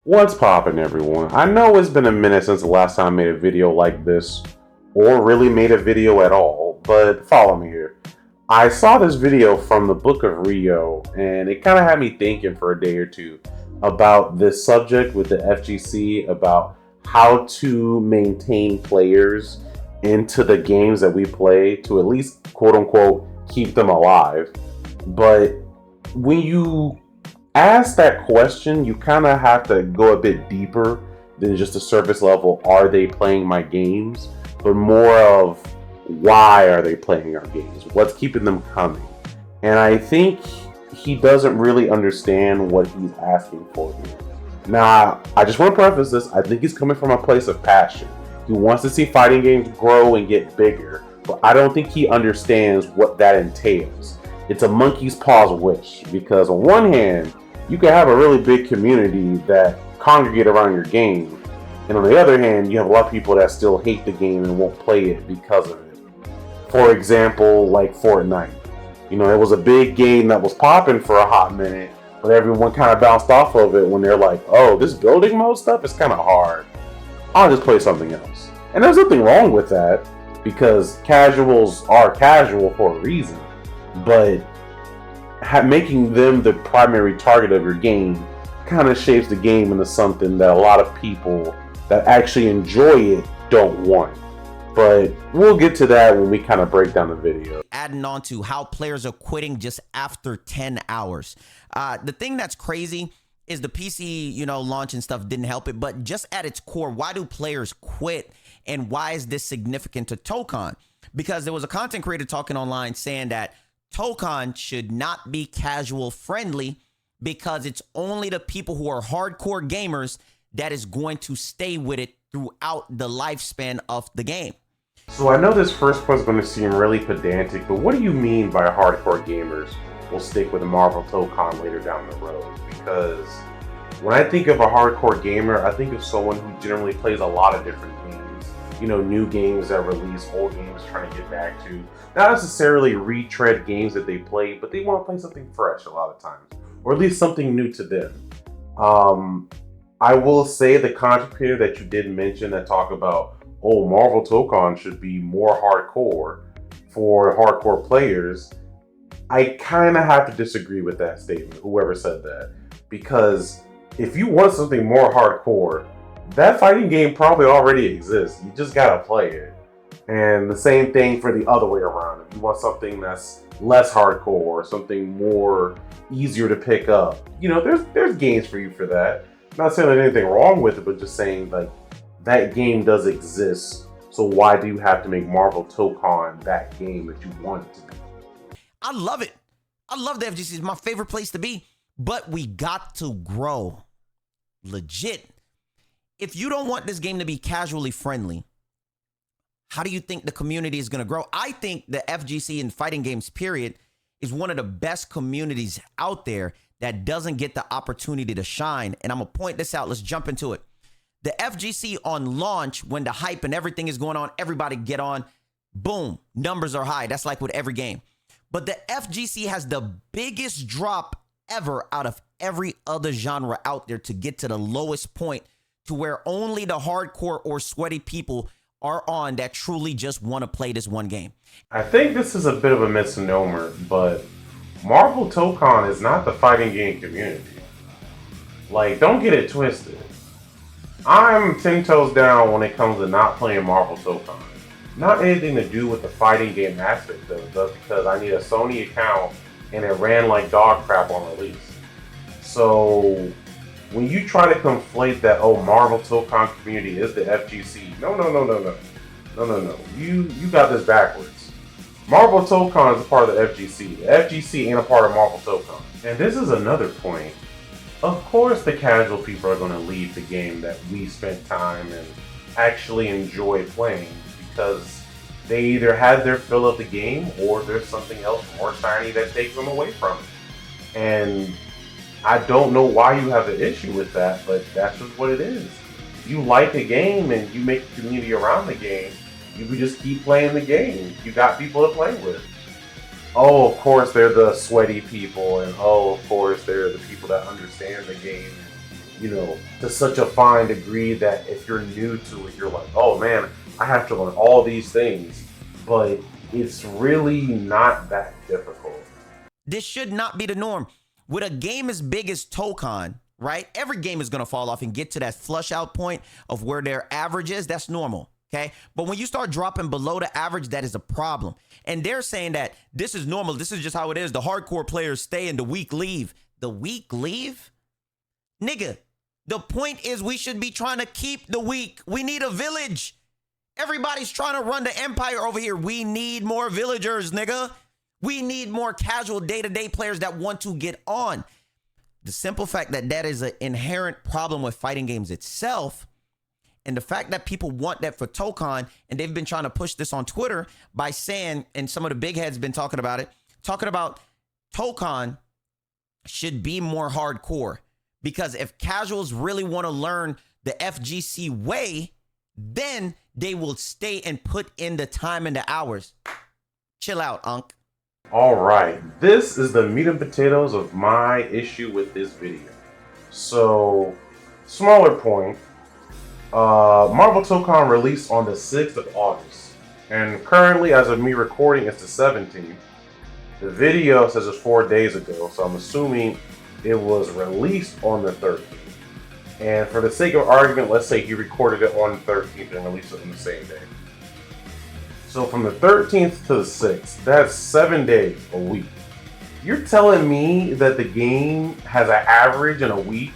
What's poppin', everyone? I know it's been a minute since the last time I made a video like this, or really made a video at all, but follow me here. I saw this video from the Book of Rio, and it kind of had me thinking for a day or two about this subject with the FGC, about how to maintain players into the games that we play to at least, quote unquote, keep them alive. But when you ask that question, you kind of have to go a bit deeper than just the surface level. Are they playing my games? But more of why are they playing our games? What's keeping them coming? And I think he doesn't really understand what he's asking for here. Now, I just want to preface this. I think he's coming from a place of passion. He wants to see fighting games grow and get bigger, but I don't think he understands what that entails. It's a monkey's paw's wish, because on one hand, you can have a really big community that congregate around your game, and on the other hand, you have a lot of people that still hate the game and won't play it because of it. For example, like Fortnite. You know, it was a big game that was popping for a hot minute, but everyone kind of bounced off of it when they're like, oh, this building mode stuff is kind of hard. I'll just play something else. And there's nothing wrong with that, because casuals are casual for a reason, but making them the primary target of your game kind of shapes the game into something that a lot of people that actually enjoy it don't want. But we'll get to that when we kind of break down the video. Adding on to how players are quitting just after 10 hours. The thing that's crazy is the PC, launch and stuff didn't help it. But just at its core, why do players quit? And why is this significant to Tokon? Because there was a content creator talking online saying that Tokon should not be casual friendly because it's only the people who are hardcore gamers that is going to stay with it throughout the lifespan of the game. So I know this first part's going to seem really pedantic, but what do you mean by hardcore gamers will stick with a Marvel Tokon later down the road? Because when I think of a hardcore gamer, I think of someone who generally plays a lot of different games. New games that release, old games trying to get back to. Not necessarily retread games that they play, but they want to play something fresh a lot of times, or at least something new to them. I will say the content creator that you did mention that talk about, oh, Marvel Tokon should be more hardcore for hardcore players, I kind of have to disagree with that statement, whoever said that. Because if you want something more hardcore, that fighting game probably already exists. You just gotta play it. And the same thing for the other way around. If you want something that's less hardcore or something more easier to pick up, there's games for you for that. Not saying there's anything wrong with it, but just saying like that game does exist. So why do you have to make Marvel Tokon that game that you want it to be? I love it. I love the FGC. It's my favorite place to be. But we got to grow. Legit. If you don't want this game to be casually friendly, how do you think the community is going to grow? I think the FGC in fighting games, period, is one of the best communities out there that doesn't get the opportunity to shine. And I'm going to point this out. Let's jump into it. The FGC on launch, when the hype and everything is going on, everybody get on, boom, numbers are high. That's like with every game. But the FGC has the biggest drop ever out of every other genre out there to get to the lowest point, to where only the hardcore or sweaty people are on that truly just want to play this one game. I think this is a bit of a misnomer, but Marvel Tokon is not the fighting game community. Like, don't get it twisted. I'm 10 toes down when it comes to not playing Marvel Tokon. Not anything to do with the fighting game aspect of it, but because I need a Sony account and it ran like dog crap on release. So when you try to conflate that, oh, Marvel Tokon community is the FGC. No. You got this backwards. Marvel Tokon is a part of the FGC. The FGC ain't a part of Marvel Tokon. And this is another point. Of course the casual people are going to leave the game that we spent time and actually enjoy playing, because they either had their fill of the game or there's something else more shiny that takes them away from it. And I don't know why you have an issue with that, but that's just what it is. If you like a game and you make a community around the game, you can just keep playing the game. You got people to play with. Oh, of course they're the sweaty people, and oh, of course they're the people that understand the game to such a fine degree that if you're new to it, you're like, oh man, I have to learn all these things. But it's really not that difficult. This should not be the norm. With a game as big as Tokon, right? Every game is going to fall off and get to that flush out point of where their average is. That's normal. Okay. But when you start dropping below the average, that is a problem. And they're saying that this is normal. This is just how it is. The hardcore players stay and the weak leave. The weak leave? Nigga, the point is we should be trying to keep the weak. We need a village. Everybody's trying to run the empire over here. We need more villagers, nigga. We need more casual day-to-day players that want to get on. The simple fact that that is an inherent problem with fighting games itself, and the fact that people want that for Tokon, and they've been trying to push this on Twitter by saying, and some of the big heads been talking about it, talking about Tokon should be more hardcore. Because if casuals really want to learn the FGC way, then they will stay and put in the time and the hours. Chill out, Unc. All right, this is the meat and potatoes of my issue with this video. So, smaller point, Marvel Tokon released on the 6th of August, and currently, as of me recording, it's the 17th. The video says it's 4 days ago, so I'm assuming it was released on the 13th. And for the sake of argument, let's say he recorded it on the 13th and released it on the same day. So from the 13th to the 6th, that's 7 days, a week. You're telling me that the game has an average in a week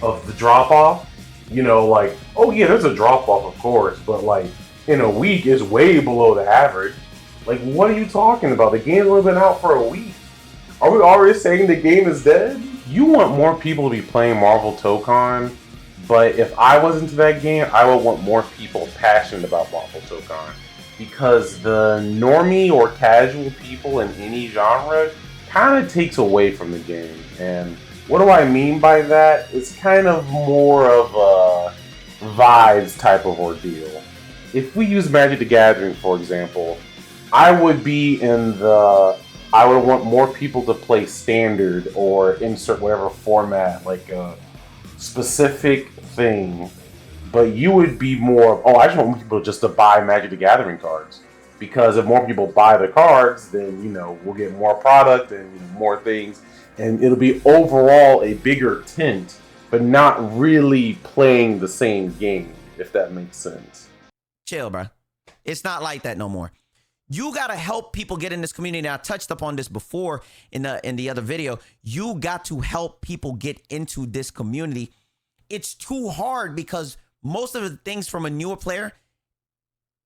of the drop-off? Like, oh yeah, there's a drop-off, of course, but like, in a week is way below the average. Like, what are you talking about? The game's only been out for a week. Are we already saying the game is dead? You want more people to be playing Marvel Tokon, but if I was into that game, I would want more people passionate about Marvel Tokon. Because the normie or casual people in any genre kind of takes away from the game. And what do I mean by that? It's kind of more of a vibes type of ordeal. If we use Magic the Gathering, for example, I would want more people to play standard or insert whatever format, like a specific thing. But you would be more, I just want people just to buy Magic the Gathering cards. Because if more people buy the cards, then, we'll get more product and more things. And it'll be overall a bigger tent, but not really playing the same game, if that makes sense. Chill, bro. It's not like that no more. You got to help people get in this community. And I touched upon this before in the other video. You got to help people get into this community. It's too hard because most of the things from a newer player,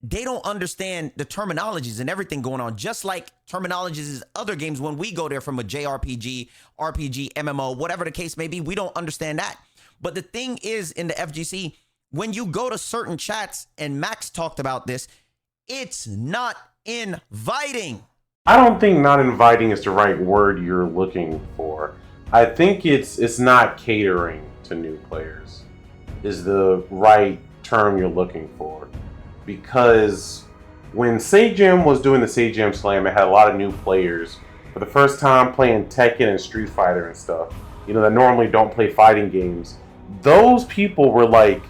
they don't understand the terminologies and everything going on. Just like terminologies is other games when we go there from a JRPG, RPG, MMO, whatever the case may be, we don't understand that. But the thing is in the FGC, when you go to certain chats, and Max talked about this, it's not inviting. I don't think not inviting is the right word you're looking for. I think it's not catering to new players is the right term you're looking for. Because when Sajam was doing the Sajam Slam, it had a lot of new players for the first time playing Tekken and Street Fighter and stuff, that normally don't play fighting games. Those people were like,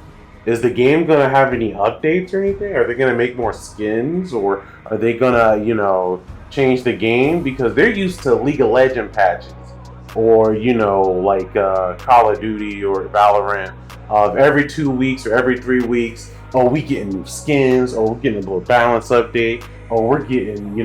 is the game going to have any updates or anything? Are they going to make more skins? Or are they going to, change the game? Because they're used to League of Legends patches. Or, like Call of Duty or Valorant. Every 2 weeks or every 3 weeks, we getting new skins, or we're getting a little balance update, or we're getting,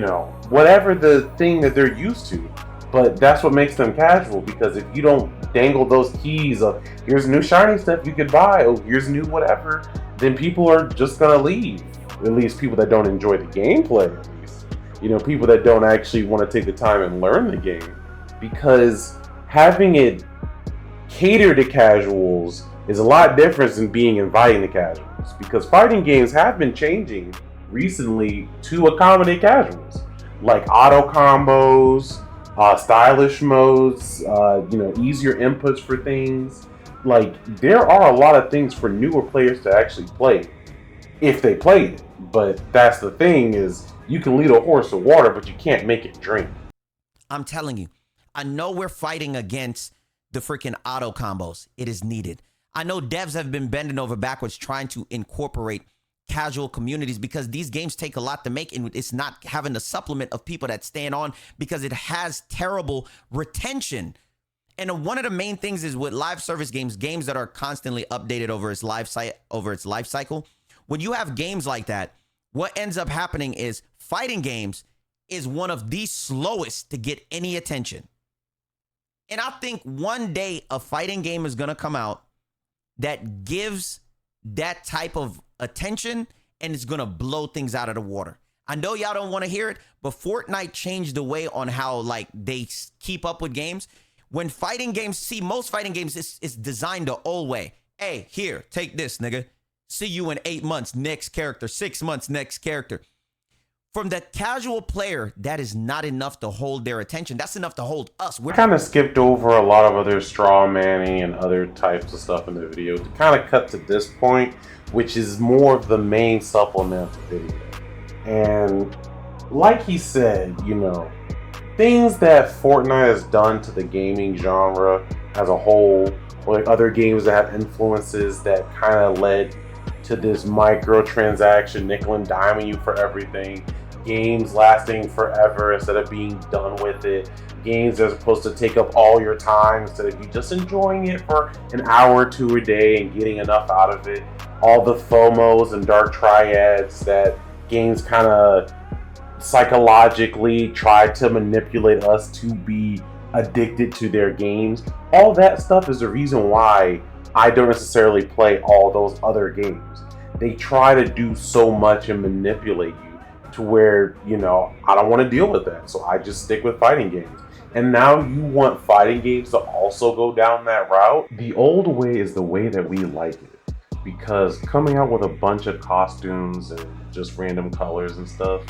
whatever the thing that they're used to. But that's what makes them casual, because if you don't dangle those keys of, here's new shiny stuff you could buy, here's new whatever, then people are just gonna leave. At least people that don't enjoy the gameplay, at least. People that don't actually want to take the time and learn the game. Because having it cater to casuals is a lot different than being inviting to casuals. Because fighting games have been changing recently to accommodate casuals. Like auto combos, stylish modes, easier inputs for things. Like, there are a lot of things for newer players to actually play, if they played it. But that's the thing is, you can lead a horse to water, but you can't make it drink. I'm telling you, I know we're fighting against the freaking auto combos. It is needed. I know devs have been bending over backwards trying to incorporate casual communities because these games take a lot to make, and it's not having the supplement of people that stand on because it has terrible retention. And one of the main things is with live service games, games that are constantly updated over its life cycle. When you have games like that, what ends up happening is fighting games is one of the slowest to get any attention. And I think one day a fighting game is going to come out that gives that type of attention, and it's going to blow things out of the water. I know y'all don't want to hear it, but Fortnite changed the way on how like they keep up with games. When fighting games, see, most fighting games is designed the old way. Hey, here, take this, nigga. See you in 8 months, next character. 6 months, next character. From the casual player, that is not enough to hold their attention. That's enough to hold us. I kind of skipped over a lot of other straw manning and other types of stuff in the video to kind of cut to this point, which is more of the main supplement of the video. And like he said, you know, things that Fortnite has done to the gaming genre as a whole, or like other games that have influences that kind of led to this microtransaction, nickel and diming you for everything, games lasting forever instead of being done with it, games that are supposed to take up all your time instead of you just enjoying it for an hour or two a day and getting enough out of it, all the FOMOs and dark triads that games kind of psychologically try to manipulate us to be addicted to their games. All that stuff is the reason why I don't necessarily play all those other games. They try to do so much and manipulate you to where, you know, I don't want to deal with that. So I just stick with fighting games. And now you want fighting games to also go down that route? The old way is the way that we like it. Because coming out with a bunch of costumes and just random colors and stuff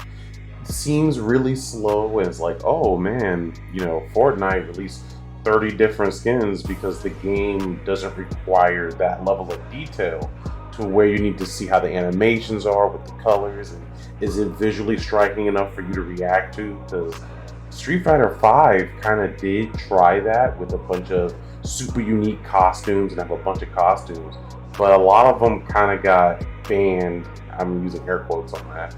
seems really slow, and it's like, oh man, you know, Fortnite released 30 different skins because the game doesn't require that level of detail to where you need to see how the animations are with the colors, and is it visually striking enough for you to react to? Because Street Fighter V kind of did try that with a bunch of super unique costumes and have a bunch of costumes, but a lot of them kind of got banned. I'm using air quotes on that,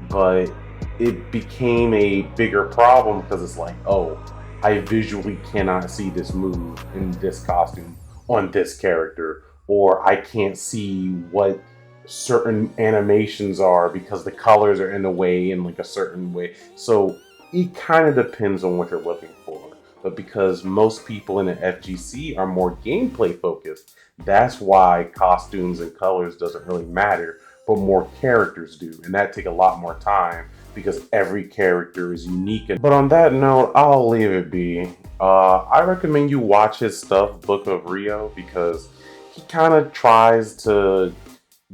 but it became a bigger problem because it's like, oh, I visually cannot see this move in this costume on this character, or I can't see what certain animations are because the colors are in the way in like a certain way. So it kind of depends on what you're looking for. But because most people in the FGC are more gameplay focused, that's why costumes and colors doesn't really matter, but more characters do, and that take a lot more time because every character is unique. But on that note, I'll leave it be. I recommend you watch his stuff, Book of Rio, because he kind of tries to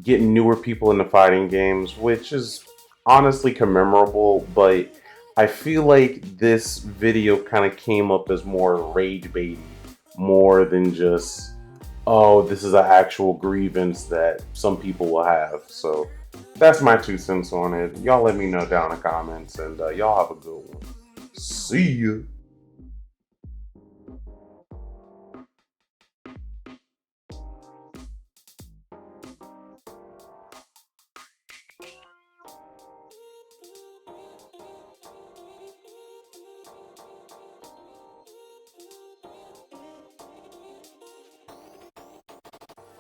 get newer people into fighting games, which is honestly commemorable, but I feel like this video kind of came up as more rage baiting, more than just, oh, this is an actual grievance that some people will have. So that's my 2 cents on it. Y'all let me know down in the comments, and y'all have a good one. See ya.